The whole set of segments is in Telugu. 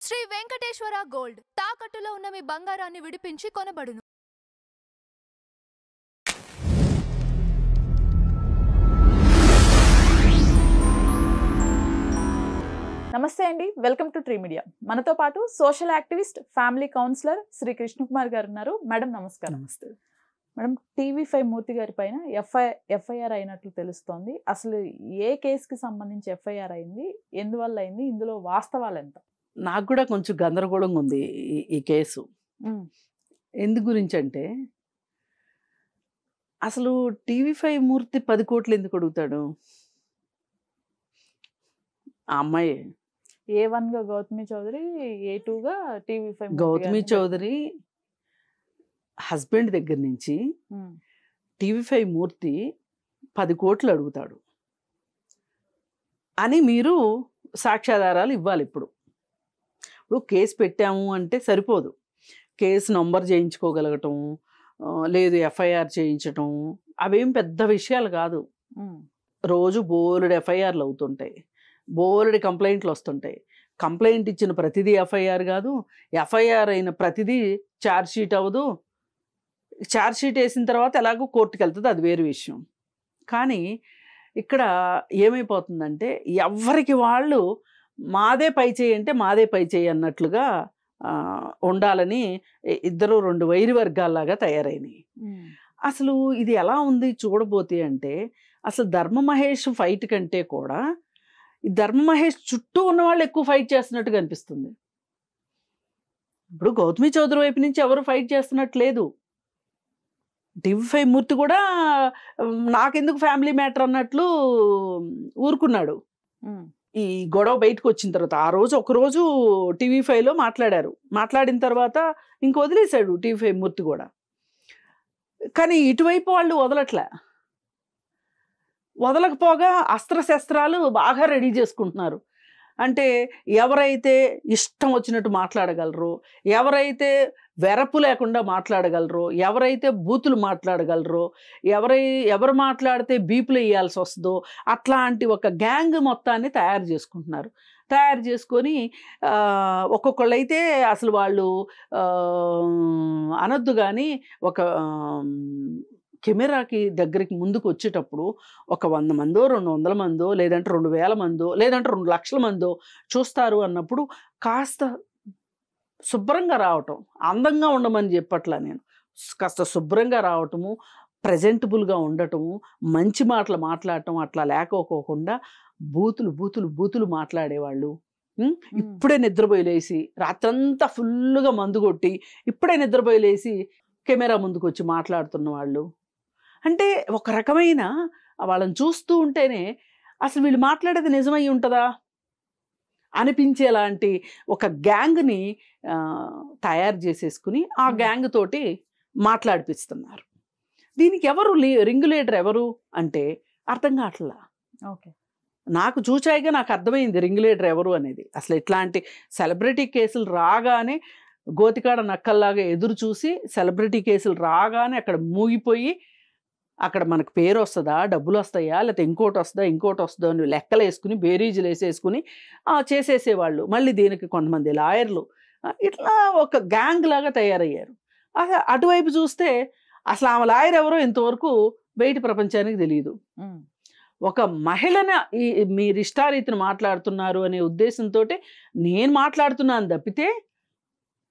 శ్రీ వెంకటేశ్వర గోల్డ్ తాకట్టులో ఉన్న మీ బంగారాన్ని విడిపించి కొనబడును. నమస్తే అండి, వెల్కమ్ టు ట్రీ మీడియా. మనతో పాటు social activist, family counsellor Shri Krishnakumar గారు ఉన్నారు. మేడం నమస్కారం. నమస్తే మేడం, TV5 మూర్తి గారి పైన ఎఫ్ఐఆర్ అయినట్లు తెలుస్తోంది. అసలు ఏ కేసుకి సంబంధించి ఎఫ్ఐఆర్ అయింది, ఎందువల్ల అయింది, ఇందులో వాస్తవాలు ఎంత? నాకు కూడా కొంచెం గందరగోళంగా ఉంది ఈ కేసు. ఎందు గురించి అంటే అసలు TV5 మూర్తి 10 కోట్లు ఎందుకు అడుగుతాడు? ఆ అమ్మాయి A1 గా గౌతమి చౌదరి, A2 గా TV5 గౌతమి చౌదరి హస్బెండ్ దగ్గర నుంచి TV5 మూర్తి 10 కోట్లు అడుగుతాడు అని మీరు సాక్ష్యాధారాలు ఇవ్వాలి. ఇప్పుడు కేసు పెట్టాము అంటే సరిపోదు. కేసు నంబర్ చేయించుకోగలగటం, లేదు ఎఫ్ఐఆర్ చేయించటం, అవేం పెద్ద విషయాలు కాదు. రోజు బోలెడు ఎఫ్ఐఆర్లు అవుతుంటాయి, బోలెడు కంప్లైంట్లు వస్తుంటాయి. కంప్లైంట్ ఇచ్చిన ప్రతిదీ ఎఫ్ఐఆర్ కాదు, ఎఫ్ఐఆర్ అయిన ప్రతిదీ ఛార్జ్షీట్ అవ్వదు. ఛార్జ్షీట్ వేసిన తర్వాత ఎలాగో కోర్టుకు వెళ్తుంది, అది వేరే విషయం. కానీ ఇక్కడ ఏమైపోతుందంటే ఎవరికి వాళ్ళు మాదే పై చేయి అంటే మాదే పై చేయి అన్నట్లుగా ఉండాలని ఇద్దరు రెండు వైరి వర్గాల్లాగా తయారైనాయి. అసలు ఇది ఎలా ఉంది చూడబోతే అంటే, అసలు ధర్మ మహేష్ ఫైట్ కంటే కూడా ఈ ధర్మ మహేష్ చుట్టూ ఉన్న వాళ్ళు ఎక్కువ ఫైట్ చేస్తున్నట్టుగా అనిపిస్తుంది. ఇప్పుడు గౌతమి చౌదరి వైపు నుంచి ఎవరు ఫైట్ చేస్తున్నట్టు లేదు. TV5 మూర్తి కూడా నాకెందుకు ఫ్యామిలీ మ్యాటర్ అన్నట్లు ఊరుకున్నాడు. ఈ గొడవ బయటకు వచ్చిన తర్వాత ఆ రోజు ఒకరోజు TV5లో మాట్లాడారు. మాట్లాడిన తర్వాత ఇంక వదిలేశాడు TV5 మూర్తి కూడా. కానీ ఇటువైపు వాళ్ళు వదలట్లే. వదలకపోగా అస్త్రశస్త్రాలు బాగా రెడీ చేసుకుంటున్నారు. అంటే ఎవరైతే ఇష్టం వచ్చినట్టు మాట్లాడగలరో, ఎవరైతే వెరపు లేకుండా మాట్లాడగలరో, ఎవరైతే బూతులు మాట్లాడగలరో, ఎవరు మాట్లాడితే బీపులు వేయాల్సి వస్తుందో అట్లాంటి ఒక గ్యాంగ్ మొత్తాన్ని తయారు చేసుకుంటున్నారు. తయారు చేసుకొని ఒక్కొక్కళ్ళు అయితే అసలు వాళ్ళు అనొద్దు కానీ ఒక కెమెరాకి దగ్గరికి ముందుకు వచ్చేటప్పుడు ఒక 100 మందో 200 మందో లేదంటే 2000 మందో లేదంటే 2 లక్షల మందో చూస్తారు అన్నప్పుడు కాస్త శుభ్రంగా రావటం, అందంగా ఉండమని చెప్పట్లా నేను, కాస్త శుభ్రంగా రావటము, ప్రజెంటబుల్గా ఉండటము, మంచి మాటలు మాట్లాడటం అట్లా లేకపోకుండా బూతులు బూతులు బూతులు మాట్లాడేవాళ్ళు. ఇప్పుడే నిద్రపోయి లేసి రాత్రంతా ఫుల్గా మందు కొట్టి ఇప్పుడే నిద్రపోయి లేసి కెమెరా ముందుకు వచ్చి మాట్లాడుతున్న వాళ్ళు. అంటే ఒక రకమైన వాళ్ళని చూస్తూ ఉంటేనే అసలు వీళ్ళు మాట్లాడేది నిజమై ఉంటుందా అనిపించేలాంటి ఒక గ్యాంగ్ని తయారు చేసేసుకుని ఆ గ్యాంగ్ తోటి మాట్లాడిపిస్తున్నారు. దీనికి ఎవరు రింగ్ లీడర్ ఎవరు అంటే అర్థం కావట్లా. ఓకే, నాకు చూచాయిగా నాకు అర్థమైంది రింగ్ లీడర్ ఎవరు అనేది. అసలు ఇట్లాంటి సెలబ్రిటీ కేసులు రాగానే గోతికాడ నక్కల్లాగా ఎదురు చూసి సెలబ్రిటీ కేసులు రాగానే అక్కడ మూగిపోయి అక్కడ మనకు పేరు వస్తుందా, డబ్బులు వస్తాయా, లేకపోతే ఇంకోటి వస్తుందో అని లెక్కలు వేసుకుని బేరీజులు వేసేసుకుని చేసేసేవాళ్ళు. మళ్ళీ దీనికి కొంతమంది లాయర్లు ఇట్లా ఒక గ్యాంగ్ లాగా తయారయ్యారు. అటువైపు చూస్తే అసలు ఆమె లాయర్ ఎవరో ఇంతవరకు బయట ప్రపంచానికి తెలియదు. ఒక మహిళను మీరు ఇష్టారీతిని మాట్లాడుతున్నారు అనే ఉద్దేశంతో నేను మాట్లాడుతున్నాను తప్పితే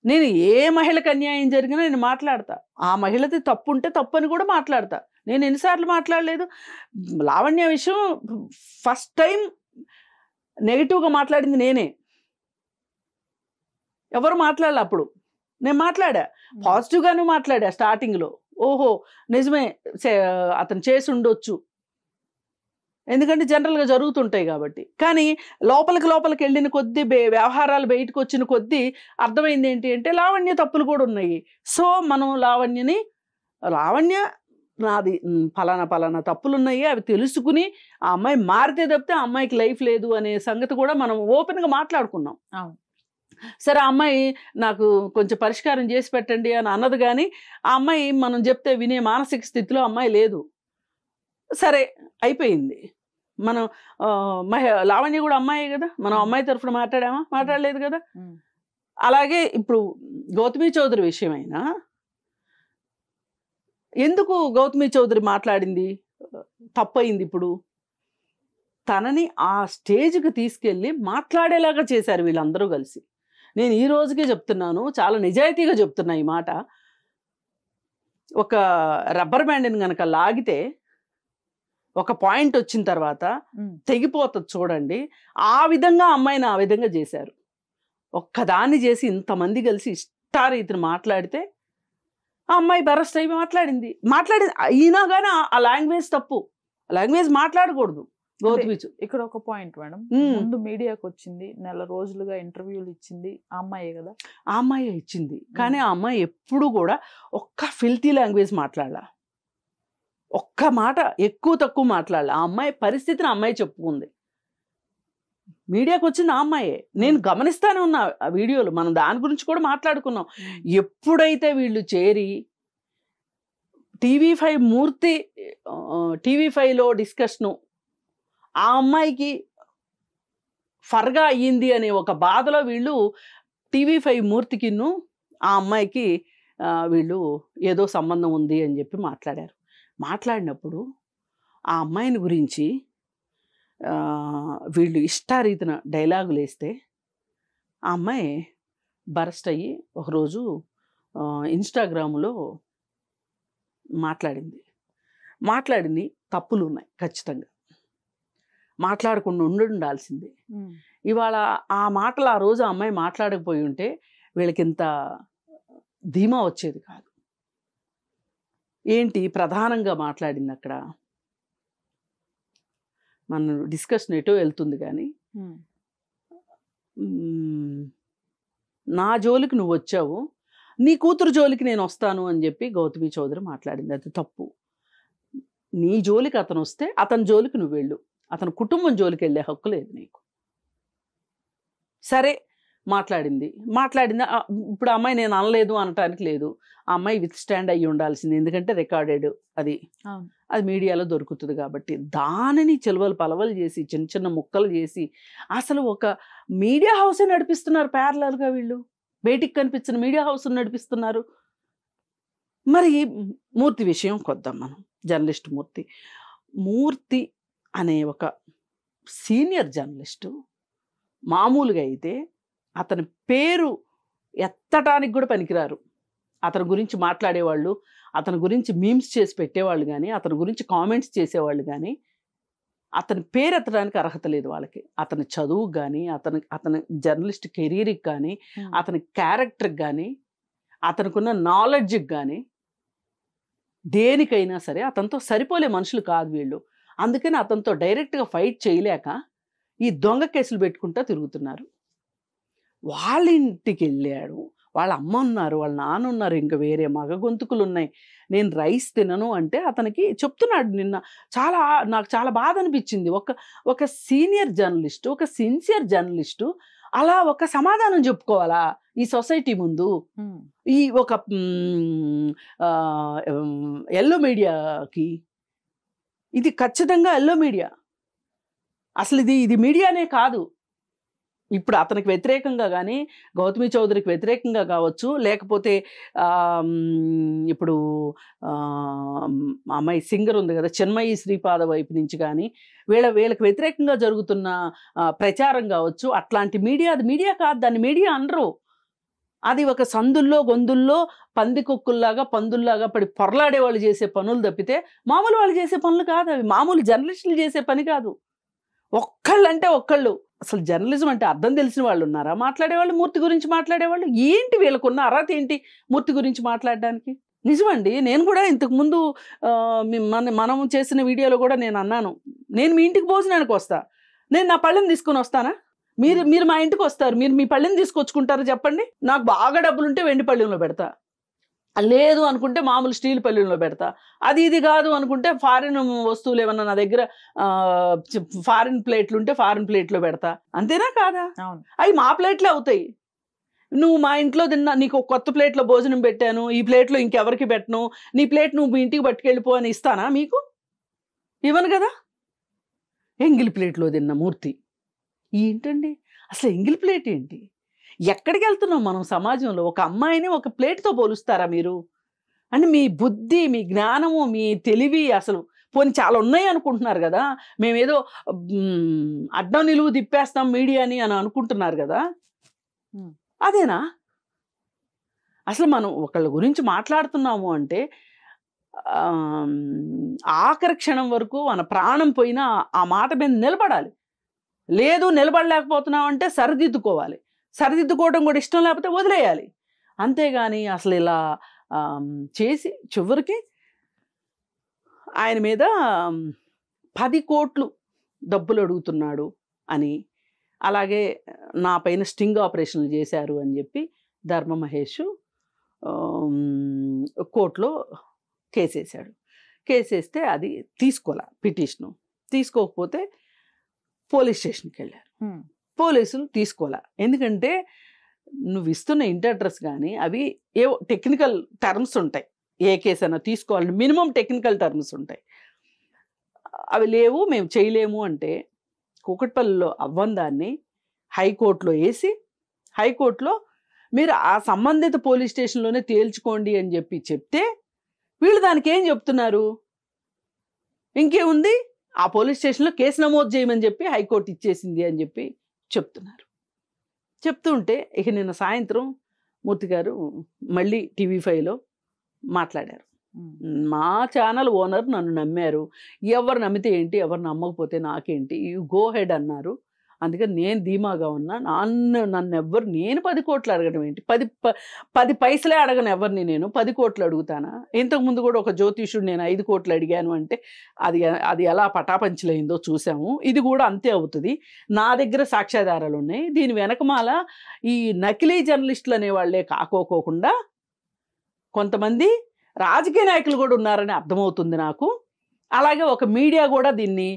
నేను ఏ మహిళకు అన్యాయం జరిగినా నేను మాట్లాడతా. ఆ మహిళది తప్పు ఉంటే తప్పు అని కూడా మాట్లాడతా. నేను ఎన్నిసార్లు మాట్లాడలేదు. లావణ్య విషయం ఫస్ట్ టైం నెగిటివ్గా మాట్లాడింది నేనే, ఎవరు మాట్లాడాలి. అప్పుడు నేను మాట్లాడా, పాజిటివ్గానే మాట్లాడా స్టార్టింగ్లో. ఓహో నిజమే అతను చేసి ఉండొచ్చు, ఎందుకంటే జనరల్గా జరుగుతుంటాయి కాబట్టి. కానీ లోపలికి వెళ్ళిన కొద్దీ వ్యవహారాలు బయటకు వచ్చిన కొద్దీ అర్థమైంది ఏంటి అంటే లావణ్య తప్పులు కూడా ఉన్నాయి. సో మనం లావణ్య నాది ఫలానా తప్పులు ఉన్నాయి, అవి తెలుసుకుని ఆ అమ్మాయి మారితే తప్పితే ఆ అమ్మాయికి లైఫ్ లేదు అనే సంగతి కూడా మనం ఓపెన్గా మాట్లాడుకున్నాం. సరే ఆ అమ్మాయి నాకు కొంచెం పరిష్కారం చేసి పెట్టండి అని అన్నది, కానీ ఆ అమ్మాయి మనం చెప్తే వినే మానసిక స్థితిలో అమ్మాయి లేదు. సరే అయిపోయింది. మనం లావణ్య కూడా అమ్మాయే కదా, మనం అమ్మాయి తరఫున మాట్లాడామా? మాట్లాడలేదు కదా. అలాగే ఇప్పుడు గౌతమి చౌదరి విషయమైనా ఎందుకు గౌతమి చౌదరి మాట్లాడింది తప్పయింది? ఇప్పుడు తనని ఆ స్టేజ్కి తీసుకెళ్ళి మాట్లాడేలాగా చేశారు వీళ్ళందరూ కలిసి. నేను ఈ రోజుకే చెప్తున్నాను, చాలా నిజాయితీగా చెప్తున్నా ఈ మాట. ఒక రబ్బర్ బ్యాండ్ని కనుక లాగితే ఒక పాయింట్ వచ్చిన తర్వాత తెగిపోతుంది చూడండి, ఆ విధంగా అమ్మాయిని ఆ విధంగా చేశారు. ఒక్కదాన్ని చేసి ఇంతమంది కలిసి ఇష్టారీతిని మాట్లాడితే ఆ అమ్మాయి బరస్ట్ అయి మాట్లాడింది. అయినా కానీ ఆ లాంగ్వేజ్ తప్పు, లాంగ్వేజ్ మాట్లాడకూడదు. గౌతమి ఇక్కడ ఒక పాయింట్ మేడం, ముందు మీడియాకి వచ్చింది, నెల రోజులుగా ఇంటర్వ్యూలు ఇచ్చింది ఆ అమ్మాయే కదా. ఆ అమ్మాయి ఇచ్చింది, కానీ ఆ అమ్మాయి ఎప్పుడు కూడా ఒక్క ఫిల్తీ లాంగ్వేజ్ మాట్లాడాల, ఒక్క మాట ఎక్కువ తక్కువ మాట్లాడాల. ఆ అమ్మాయి పరిస్థితిని ఆ అమ్మాయి చెప్పుకుంది. మీడియాకి వచ్చింది ఆ అమ్మాయే. నేను గమనిస్తానే ఉన్నా ఆ వీడియోలు, మనం దాని గురించి కూడా మాట్లాడుకున్నాం. ఎప్పుడైతే వీళ్ళు చేరి టీవీ5 మూర్తి, టీవీ5లో డిస్కషను ఆ అమ్మాయికి ఫర్గా అయ్యింది అనే ఒక బాధలో వీళ్ళు టీవీ5 మూర్తికిను ఆ అమ్మాయికి వీళ్ళు ఏదో సంబంధం ఉంది అని చెప్పి మాట్లాడారు. మాట్లాడినప్పుడు ఆ అమ్మాయిని గురించి వీళ్ళు ఇష్టారీతిన డైలాగులు వేస్తే ఆ అమ్మాయి బరస్ట్ అయ్యి ఒకరోజు ఇన్స్టాగ్రామ్లో మాట్లాడింది తప్పులు ఉన్నాయి ఖచ్చితంగా, మాట్లాడకుండా ఉండాల్సిందే. ఇవాళ ఆ మాటలు ఆ రోజు ఆ అమ్మాయి మాట్లాడకపోయి ఉంటే వీళ్ళకి ఇంత ధీమా వచ్చేది కాదు. ఏంటి ప్రధానంగా మాట్లాడింది అక్కడ, మన డిస్కషన్ ఎటో వెళ్తుంది కానీ, నా జోలికి నువ్వు వచ్చావు, నీ కూతురు జోలికి నేను వస్తాను అని చెప్పి గౌతమి చౌదరి మాట్లాడింది. అది తప్పు. నీ జోలికి అతను వస్తే అతని జోలికి నువ్వు వెళ్ళు, అతని కుటుంబం జోలికి వెళ్ళే హక్కు లేదు నీకు. సరే మాట్లాడింది. ఇప్పుడు అమ్మాయి నేను అనలేదు అనటానికి లేదు, ఆ అమ్మాయి విత్ స్టాండ్ అయ్యి ఉండాల్సింది. ఎందుకంటే రికార్డెడ్, అది మీడియాలో దొరుకుతుంది కాబట్టి. దానిని చెలవలు పలవలు చేసి చిన్న చిన్న ముక్కలు చేసి అసలు ఒక మీడియా హౌసే నడిపిస్తున్నారు ప్యారలల్గా వీళ్ళు. బయటికి కనిపించిన మీడియా హౌస్ నడిపిస్తున్నారు. మరి మూర్తి విషయం కొద్దాం మనం. జర్నలిస్ట్ మూర్తి అనే ఒక సీనియర్ జర్నలిస్టు మామూలుగా అయితే అతని పేరు ఎత్తటానికి కూడా పనికిరారు. అతని గురించి మాట్లాడేవాళ్ళు, అతని గురించి మీమ్స్ చేసి పెట్టేవాళ్ళు కానీ, అతని గురించి కామెంట్స్ చేసేవాళ్ళు కానీ అతని పేరు ఎత్తడానికి అర్హత లేదు వాళ్ళకి. అతని చదువుకు కానీ, అతని జర్నలిస్ట్ కెరీర్కి కానీ, అతని క్యారెక్టర్కి కానీ, అతనికున్న నాలెడ్జ్కి కానీ, దేనికైనా సరే అతనితో సరిపోలే మనుషులు కాదు వీళ్ళు. అందుకని అతనితో డైరెక్ట్గా ఫైట్ చేయలేక ఈ దొంగ కేసులు పెట్టుకుంటూ తిరుగుతున్నారు. వాళ్ళ ఇంటికి వెళ్ళాడు, వాళ్ళ అమ్మ ఉన్నారు, వాళ్ళ నాన్న ఉన్నారు, ఇంకా వేరే మగ గొంతుకులు ఉన్నాయి. నేను రైస్ తినను అంటే అతనికి చెప్తున్నాడు. నిన్న నాకు చాలా బాధ అనిపించింది. ఒక సీనియర్ జర్నలిస్టు, ఒక సిన్సియర్ జర్నలిస్టు అలా ఒక సమాధానం చెప్పుకోవాలా ఈ సొసైటీ ముందు? ఈ ఒక ఎల్లో మీడియాకి ఇది ఖచ్చితంగా ఎల్లో మీడియా. అసలు ఇది మీడియానే కాదు. ఇప్పుడు అతనికి వ్యతిరేకంగా కానీ, గౌతమి చౌదరికి వ్యతిరేకంగా కావచ్చు, లేకపోతే ఇప్పుడు అమ్మాయి సింగర్ ఉంది కదా చిన్మయి శ్రీపాద వైపు నుంచి కానీ వీళ్ళకి వ్యతిరేకంగా జరుగుతున్న ప్రచారం కావచ్చు, అట్లాంటి మీడియా అది మీడియా కాదు. దాన్ని మీడియా అనరు. అది ఒక సందుల్లో గొంతుల్లో పందికొక్కుల్లాగా పందుల్లాగా పడి పొరలాడే వాళ్ళు చేసే పనులు తప్పితే మామూలు వాళ్ళు చేసే పనులు కాదు అవి. మామూలు జర్నలిస్టులు చేసే పని కాదు. ఒక్కళ్ళంటే ఒక్కళ్ళు. అసలు జర్నలిజం అంటే అర్థం తెలిసిన వాళ్ళు ఉన్నారా మాట్లాడేవాళ్ళు? మూర్తి గురించి మాట్లాడేవాళ్ళు ఏంటి? వీళ్ళకున్న అర్హత ఏంటి మూర్తి గురించి మాట్లాడడానికి? నిజమండి, నేను కూడా ఇంతకుముందు మనం చేసిన వీడియోలో కూడా నేను అన్నాను, నేను మీ ఇంటికి భోజనానికి వస్తా, నేను నా పళ్ళని తీసుకొని వస్తానా? మీరు మా ఇంటికి వస్తారు, మీరు మీ పళ్ళని తీసుకొచ్చుకుంటారు చెప్పండి. నాకు బాగా డబ్బులు ఉంటే వెండి పళ్ళెంలో పెడతా, లేదు అనుకుంటే మామూలు స్టీల్ పళ్ళెంలో పెడతా. ఇది కాదు అనుకుంటే ఫారిన్ వస్తువులు ఏమన్నా నా దగ్గర ఫారిన్ ప్లేట్లు ఉంటే ఫారిన్ ప్లేట్లో పెడతా. అంతేనా కాదా? అవి మా ప్లేట్లే అవుతాయి. నువ్వు మా ఇంట్లో తిన్నా, నీకు కొత్త ప్లేట్లో భోజనం పెట్టాను, ఈ ప్లేట్లో ఇంకెవరికి పెట్టను, నీ ప్లేట్ నువ్వు మీ ఇంటికి పట్టుకెళ్ళిపో అని ఇస్తానా మీకు? ఇవ్వను కదా. ఎంగిల్ ప్లేట్లో తిన్న మూర్తి ఏంటండి? అసలు ఎంగిల్ ప్లేట్ ఏంటి? ఎక్కడికి వెళ్తున్నాం మనం సమాజంలో? ఒక అమ్మాయిని ఒక ప్లేట్తో పోలుస్తారా మీరు? అంటే మీ బుద్ధి, మీ జ్ఞానము, మీ తెలివి అసలు పోనీ చాలా ఉన్నాయి అనుకుంటున్నారు కదా. మేమేదో అడ్డం నిలువు తిప్పేస్తాం మీడియాని అని అనుకుంటున్నారు కదా. అదేనా? అసలు మనం ఒకళ్ళ గురించి మాట్లాడుతున్నాము అంటే ఆఖరి క్షణం వరకు మన ప్రాణం పోయినా ఆ మాట మీద నిలబడాలి. లేదు నిలబడలేకపోతున్నాం అంటే సరిదిద్దుకోవాలి. సరిదిద్దుకోవడం కూడా ఇష్టం లేకపోతే వదిలేయాలి. అంతేగాని అసలు ఇలా చేసి చివరికి ఆయన మీద 10 కోట్లు డబ్బులు అడుగుతున్నాడు అని, అలాగే నా పైన స్టింగ్ ఆపరేషన్లు చేశారు అని చెప్పి ధర్మ మహేష్ కోర్టులో కేసేసాడు. కేసేస్తే అది తీసుకోలే, పిటిషను తీసుకోకపోతే పోలీస్ స్టేషన్కి వెళ్ళారు. పోలీసులు తీసుకోలే. ఎందుకంటే నువ్వు ఇస్తున్న ఇంటి అడ్రస్ కానీ అవి ఏవో టెక్నికల్ టర్మ్స్ ఉంటాయి. ఏ కేసు అయినా తీసుకోవాలంటే మినిమం టెక్నికల్ టర్మ్స్ ఉంటాయి. అవి లేవు, మేము చేయలేము అంటే కూకట్పల్లిలో అవ్వని దాన్ని హైకోర్టులో వేసి, హైకోర్టులో మీరు ఆ సంబంధిత పోలీస్ స్టేషన్లోనే తేల్చుకోండి అని చెప్పి చెప్తే వీళ్ళు దానికి ఏం చెప్తున్నారు? ఇంకేముంది, ఆ పోలీస్ స్టేషన్లో కేసు నమోదు చేయమని చెప్పి హైకోర్టు ఇచ్చేసింది అని చెప్పి చెప్తున్నారు. చెప్తుంటే ఇక నిన్న సాయంత్రం మూర్తి గారు మళ్ళీ TV5లో మాట్లాడారు. మా ఛానల్ ఓనర్ నన్ను నమ్మారు, ఎవరు నమ్మితే ఏంటి, ఎవరు నమ్మకపోతే నాకేంటి, యూ గో హెడ్ అన్నారు. అందుకని నేను ధీమాగా ఉన్నా. నన్ను ఎవ్వరు, నేను 10 కోట్లు అడగడం ఏంటి, 10 పైసలే అడగను ఎవరిని, నేను 10 కోట్లు అడుగుతానా? ఇంతకుముందు కూడా ఒక జ్యోతిషుడు నేను 5 కోట్లు అడిగాను అంటే అది ఎలా పటాపంచలైందో చూసాము. ఇది కూడా అంతే అవుతుంది. నా దగ్గర సాక్ష్యాధారాలు ఉన్నాయి. దీని వెనకమాల ఈ నకిలీ జర్నలిస్టులు అనేవాళ్లే కాకోకుండా కొంతమంది రాజకీయ నాయకులు కూడా ఉన్నారని అర్థమవుతుంది నాకు. అలాగే ఒక మీడియా కూడా దీన్ని,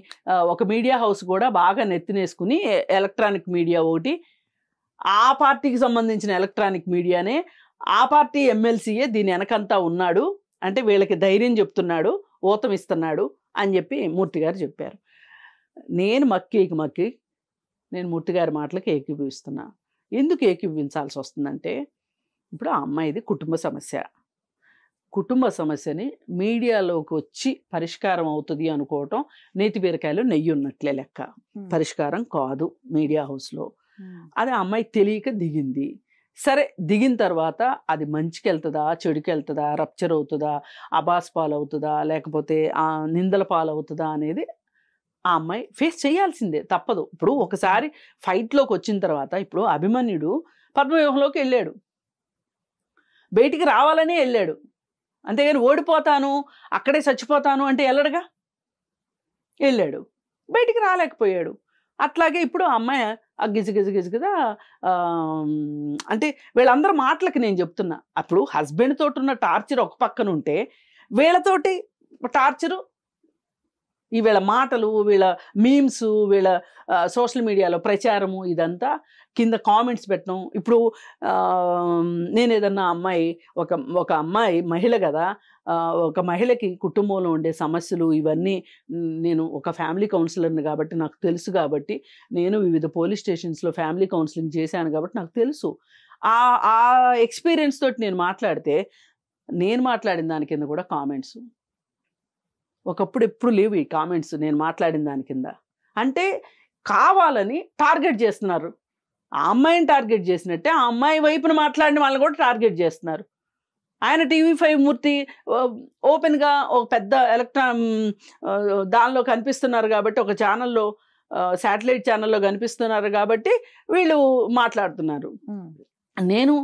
ఒక మీడియా హౌస్ కూడా బాగా నెత్తినేసుకుని, ఎలక్ట్రానిక్ మీడియా ఒకటి, ఆ పార్టీకి సంబంధించిన ఎలక్ట్రానిక్ మీడియానే, ఆ పార్టీ ఎమ్మెల్సీయే దీని వెనకంతా ఉన్నాడు అంటే వీళ్ళకి ధైర్యం చెప్తున్నాడు, ఊతం ఇస్తున్నాడు అని చెప్పి మూర్తి గారు చెప్పారు. నేను మక్కి నేను మూర్తి గారి మాటలకి ఏకీభవిస్తున్నా. ఎందుకు ఏకీభవించాల్సి వస్తుందంటే, ఇప్పుడు ఆ అమ్మాయిది కుటుంబ సమస్యని మీడియాలోకి వచ్చి పరిష్కారం అవుతుంది అనుకోవటం నేతి బీరకాయలు నెయ్యి ఉన్నట్లే లెక్క. పరిష్కారం కాదు మీడియా హౌస్లో. అది ఆ అమ్మాయి తెలియక దిగింది. సరే, దిగిన తర్వాత అది మంచికి వెళ్తుందా, చెడుకి వెళ్తుందా, రప్చర్ అవుతుందా, అబాస్ పాలవుతుందా, లేకపోతే ఆ నిందల పాలవుతుందా అనేది ఆ అమ్మాయి ఫేస్ చేయాల్సిందే, తప్పదు. ఇప్పుడు ఒకసారి ఫైట్లోకి వచ్చిన తర్వాత, ఇప్పుడు అభిమన్యుడు పద్మవ్యూహంలోకి వెళ్ళాడు, బయటికి రావాలనే వెళ్ళాడు. అంతేగాని ఓడిపోతాను, అక్కడే చచ్చిపోతాను అంటే వెళ్ళడుగా, వెళ్ళాడు, బయటికి రాలేకపోయాడు. అట్లాగే ఇప్పుడు ఆ అమ్మాయి గిజగిజగా అంటే వీళ్ళందరూ మాటలకి నేను చెప్తున్నా. అప్పుడు హస్బెండ్ తోటి ఉన్న టార్చర్ ఒక పక్కన ఉంటే, వీళ్ళతోటి టార్చరు, ఈ వీళ్ళ మాటలు, వీళ్ళ మీమ్స్, వీళ్ళ సోషల్ మీడియాలో ప్రచారము, ఇదంతా కింద కామెంట్స్ పెట్టడం. ఇప్పుడు నేను ఏదన్నా అమ్మాయి, ఒక అమ్మాయి మహిళ కదా, ఒక మహిళకి కుటుంబంలో ఉండే సమస్యలు ఇవన్నీ, నేను ఒక ఫ్యామిలీ కౌన్సిలర్ని కాబట్టి నాకు తెలుసు, కాబట్టి నేను వివిధ పోలీస్ స్టేషన్స్లో ఫ్యామిలీ కౌన్సిలింగ్ చేశాను కాబట్టి నాకు తెలుసు. ఆ ఎక్స్పీరియన్స్ తోటి నేను మాట్లాడితే, నేను మాట్లాడిన దాని కింద కూడా కామెంట్స్, ఒకప్పుడు ఎప్పుడు లేవు ఈ కామెంట్స్ నేను మాట్లాడిన దాని కింద. అంటే కావాలని టార్గెట్ చేస్తున్నారు. ఆ అమ్మాయిని టార్గెట్ చేసినట్టే ఆ అమ్మాయి వైపున మాట్లాడిన వాళ్ళని కూడా టార్గెట్ చేస్తున్నారు. ఆయన TV5 మూర్తి ఓపెన్గా ఒక పెద్ద దానిలో కనిపిస్తున్నారు కాబట్టి, ఒక ఛానల్లో, శాటిలైట్ ఛానల్లో కనిపిస్తున్నారు కాబట్టి వీళ్ళు మాట్లాడుతున్నారు. నేను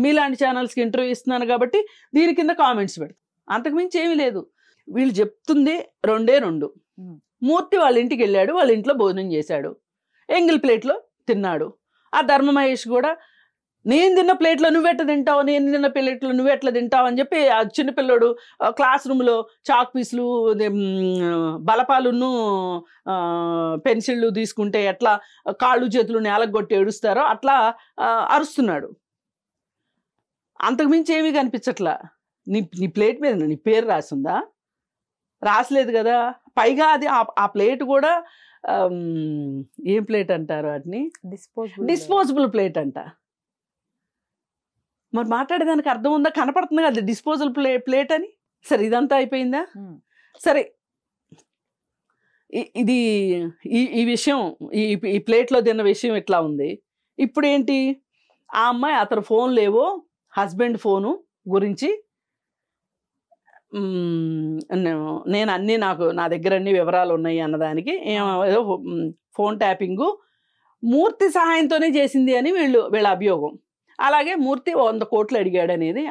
మీలాంటి ఛానల్స్కి ఇంటర్వ్యూ ఇస్తున్నాను కాబట్టి దీని కింద కామెంట్స్ పెడతాను, అంతకుమించి ఏమీ లేదు. వీళ్ళు చెప్తుంది రెండే రెండు. మూర్తి వాళ్ళ ఇంటికి వెళ్ళాడు, వాళ్ళ ఇంట్లో భోజనం చేశాడు, ఎంగిల్ ప్లేట్లో తిన్నాడు. ఆ ధర్మ మహేష్ కూడా నేను తిన్న ప్లేట్లో నువ్వెట్లా తింటావు, నేను తిన్న ప్లేట్లో నువ్వెట్లా తింటావు అని చెప్పి ఆ చిన్నపిల్లడు క్లాస్ రూమ్లో చాక్ పీసులు, బలపాలును పెన్సిళ్ళు తీసుకుంటే ఎట్లా కాళ్ళు చేతులు నేలగొట్టి ఏడుస్తారో అట్లా అరుస్తున్నాడు. అంతకుమించి ఏమీ కనిపించట్లా. నీ ప్లేట్ మీద నీ పేరు రాసిందా? రాసలేదు కదా. పైగా అది ఆ ప్లేట్ కూడా ఏం ప్లేట్ అంటారు వాటిని, డిస్పోజబుల్ డిస్పోజబుల్ ప్లేట్ అంట. మరి మాట్లాడేదానికి అర్థం ఉందా? కనపడుతుంది కదా డిస్పోజబుల్ ప్లేట్ అని. సరే ఇదంతా అయిపోయిందా? సరే ఇది ఈ విషయం, ఈ ప్లేట్లో తిన్న విషయం ఇట్లా ఉంది. ఇప్పుడు ఏంటి, ఆ అమ్మాయి అతను ఫోన్ లేవో హస్బెండ్ ఫోను గురించి నేను అన్నీ నా దగ్గర అన్ని వివరాలు ఉన్నాయి అన్నదానికి ఏదో ఫోన్ ట్యాపింగు మూర్తి సహాయంతోనే చేసింది అని వీళ్ళ అభియోగం. అలాగే మూర్తి 100 కోట్లు అడిగాడు అనేది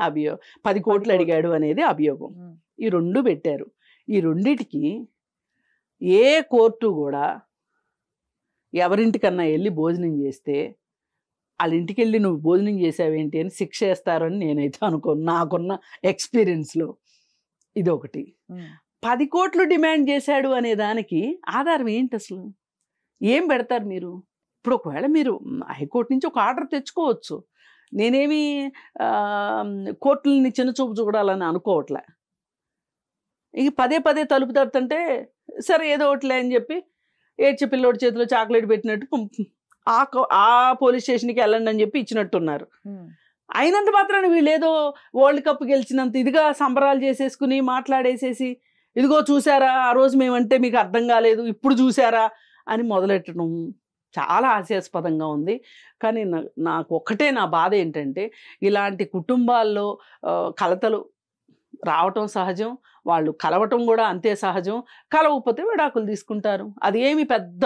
10 కోట్లు అడిగాడు అనేది అభియోగం. ఈ రెండు పెట్టారు. ఈ రెండిటికి ఏ కోర్టు కూడా ఎవరింటికన్నా వెళ్ళి భోజనం చేస్తే వాళ్ళ ఇంటికి వెళ్ళి నువ్వు భోజనం చేసావేంటి అని శిక్ష వేస్తారు అని నేనైతే అనుకోను, నాకున్న ఎక్స్పీరియన్స్లో. ఇదొకటి. 10 కోట్లు డిమాండ్ చేశాడు అనే దానికి ఆధారం ఏంటి అసలు? ఏం పెడతారు మీరు? ఇప్పుడు ఒకవేళ మీరు హైకోర్టు నుంచి ఒక ఆర్డర్ తెచ్చుకోవచ్చు. నేనేమి కోర్టులని చిన్నచూపు చూడాలని అనుకోవట్లే. ఇక పదే తలుపు తడుతుంటే సరే ఏదో ఒకటిలే అని చెప్పి ఏడ్చి పిల్లోడి చేతిలో చాక్లెట్ పెట్టినట్టు ఆ పోలీస్ స్టేషన్కి వెళ్ళండి అని చెప్పి ఇచ్చినట్టున్నారు. అయినంత మాత్రాన వీళ్ళు ఏదో వరల్డ్ కప్ గెలిచినంత ఇదిగా సంబరాలు చేసేసుకుని మాట్లాడేసేసి ఇదిగో చూసారా ఆ రోజు మేమంటే మీకు అర్థం కాలేదు, ఇప్పుడు చూసారా అని మొదలెట్టడం చాలా హాస్యాస్పదంగా ఉంది. కానీ నాకు ఒక్కటే నా బాధ ఏంటంటే ఇలాంటి కుటుంబాల్లో కలతలు రావటం సహజం, వాళ్ళు కలవటం కూడా అంతే సహజం. కలవకపోతే విడాకులు తీసుకుంటారు. అది ఏమి పెద్ద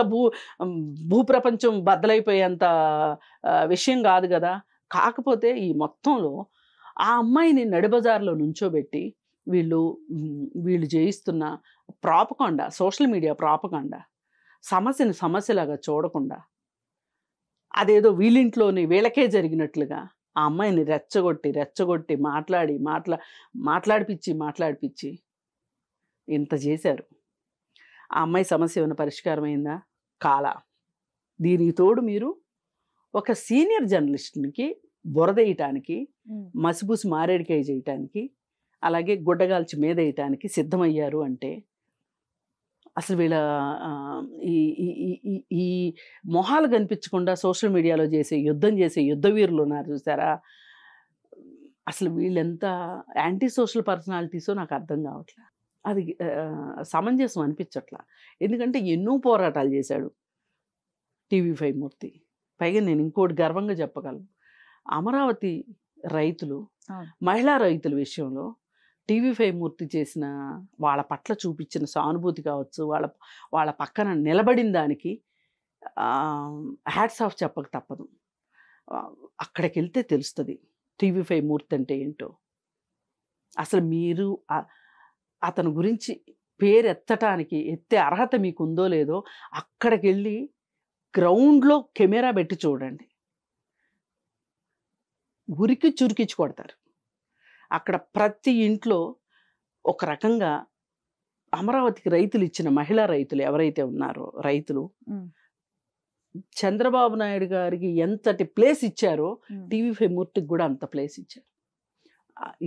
భూప్రపంచం బద్దలైపోయేంత విషయం కాదు కదా. కాకపోతే ఈ మొత్తంలో ఆ అమ్మాయిని నడిబజార్లో నుంచోబెట్టి వీళ్ళు చేయిస్తున్న ప్రాపకాండా, సోషల్ మీడియా ప్రాపకాండా, సమస్యని సమస్యలాగా చూడకుండా అదేదో వీళ్ళింట్లోని వీళ్ళకే జరిగినట్లుగా ఆ అమ్మాయిని రెచ్చగొట్టి మాట్లాడిపిచ్చి ఇంత చేశారు. ఆ అమ్మాయి సమస్య ఏమైనా పరిష్కారం అయిందా? కాలా. దీనికి తోడు మీరు ఒక సీనియర్ జర్నలిస్ట్కి బురదేయటానికి, మసిబూసి మారేడికాయ చేయటానికి, అలాగే గుడ్డగాల్చి మీద వేయటానికి సిద్ధమయ్యారు అంటే అసలు వీళ్ళ ఈ మొహాలు కనిపించకుండా సోషల్ మీడియాలో యుద్ధం చేసే యుద్ధ వీరులు ఉన్నారు చూసారా, అసలు వీళ్ళెంత యాంటీ సోషల్ పర్సనాలిటీసో నాకు అర్థం కావట్లే. అది సమంజసం అనిపించట్లా. ఎందుకంటే ఎన్నో పోరాటాలు చేశాడు TV5 మూర్తి. పైగా నేను ఇంకోటి గర్వంగా చెప్పగలను, అమరావతి రైతులు, మహిళా రైతుల విషయంలో TV5 మూర్తి చేసిన వాళ్ళ పట్ల చూపించిన సానుభూతి కావచ్చు, వాళ్ళ పక్కన నిలబడిన దానికి హ్యాట్స్ ఆఫ్ చెప్పక తప్పదు. అక్కడికి వెళ్తే తెలుస్తుంది TV5 మూర్తి అంటే ఏంటో. అసలు మీరు అతని గురించి పేరు ఎత్తే అర్హత మీకు ఉందో లేదో అక్కడికి వెళ్ళి గ్రౌండ్లో కెమెరా పెట్టి చూడండి. ఉరికి చురికించి కొడతారు. అక్కడ ప్రతి ఇంట్లో ఒక రకంగా అమరావతికి రైతులు ఇచ్చిన మహిళా రైతులు ఎవరైతే ఉన్నారో రైతులు చంద్రబాబు నాయుడు గారికి ఎంతటి ప్లేస్ ఇచ్చారో TV5 మూర్తికి కూడా అంత ప్లేస్ ఇచ్చారు.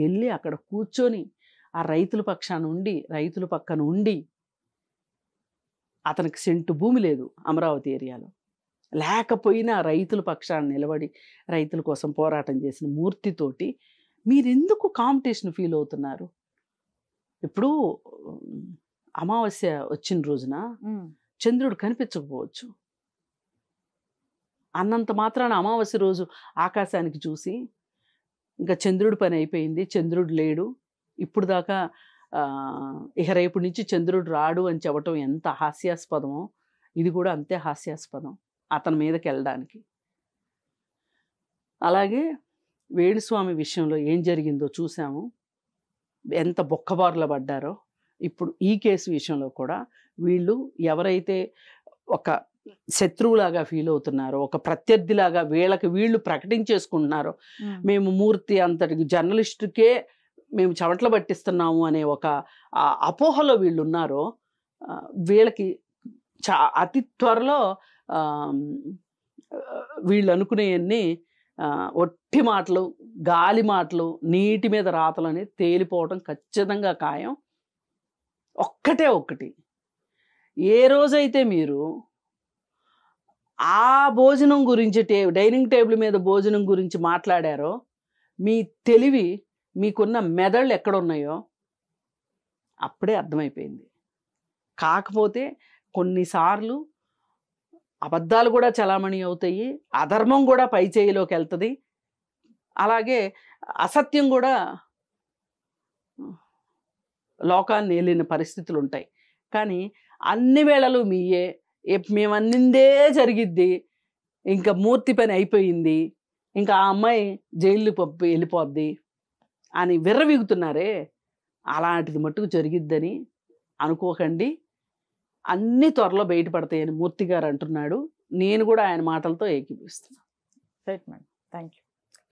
వెళ్ళి అక్కడ కూర్చొని ఆ రైతుల పక్షాన ఉండి, రైతుల పక్కన ఉండి, అతనికి సెంటు భూమి లేదు అమరావతి ఏరియాలో, లేకపోయినా రైతుల పక్షాన నిలబడి రైతుల కోసం పోరాటం చేసిన మూర్తితోటి మీరెందుకు కాంపిటీషన్ ఫీల్ అవుతున్నారు? ఇప్పుడు అమావాస్య వచ్చిన రోజున చంద్రుడు కనిపించకపోవచ్చు, అన్నంత మాత్రాన అమావాస్య రోజు ఆకాశానికి చూసి ఇంకా చంద్రుడి పని అయిపోయింది, చంద్రుడు లేడు, ఇప్పుడు దాకా ఇక రేపు నుంచి చంద్రుడు రాడు అని చెప్పటం ఎంత హాస్యాస్పదమో ఇది కూడా అంతే హాస్యాస్పదం అతని మీదకి వెళ్ళడానికి. అలాగే వేణుస్వామి విషయంలో ఏం జరిగిందో చూసాము, ఎంత బొక్కబారులు పడ్డారో. ఇప్పుడు ఈ కేసు విషయంలో కూడా వీళ్ళు ఎవరైతే ఒక శత్రువులాగా ఫీల్ అవుతున్నారో, ఒక ప్రత్యర్థిలాగా వీళ్ళు ప్రకటించేసుకుంటున్నారో, మేము మూర్తి అంతటి జర్నలిస్టుకే మేము చెమటలు పట్టిస్తున్నాము అనే ఒక అపోహలో వీళ్ళు ఉన్నారో, వీళ్ళకి అతి త్వరలో వీళ్ళు అనుకునేవన్నీ ఒట్టి మాటలు, గాలి మాటలు, నీటి మీద రాతలు అనేది తేలిపోవడం ఖచ్చితంగా ఖాయం. ఒక్కటి ఏ రోజైతే మీరు ఆ భోజనం గురించి డైనింగ్ టేబుల్ మీద భోజనం గురించి మాట్లాడారో మీ తెలివి మీకున్న మెదళ్ళు ఎక్కడున్నాయో అప్పుడే అర్థమైపోయింది. కాకపోతే కొన్నిసార్లు అబద్ధాలు కూడా చలామణి అవుతాయి, అధర్మం కూడా పై చేయిలోకి వెళ్తుంది, అలాగే అసత్యం కూడా లోకాన్ని ఏలిన పరిస్థితులు ఉంటాయి. కానీ అన్ని వేళలు మీయే, మేము అన్నిందే జరిగిద్ది, ఇంకా మూర్తి పని అయిపోయింది, ఇంకా ఆ అమ్మాయి జైలు వెళ్ళిపోద్ది అని విర్రవీగుతున్నారే, అలాంటిది మట్టుకు జరిగిద్దని అనుకోకండి. అన్ని త్వరలో బయటపడతాయని మూర్తి గారు అంటున్నాడు. నేను కూడా ఆయన మాటలతో ఏకీపిస్తున్నాను. Right madam, thank you.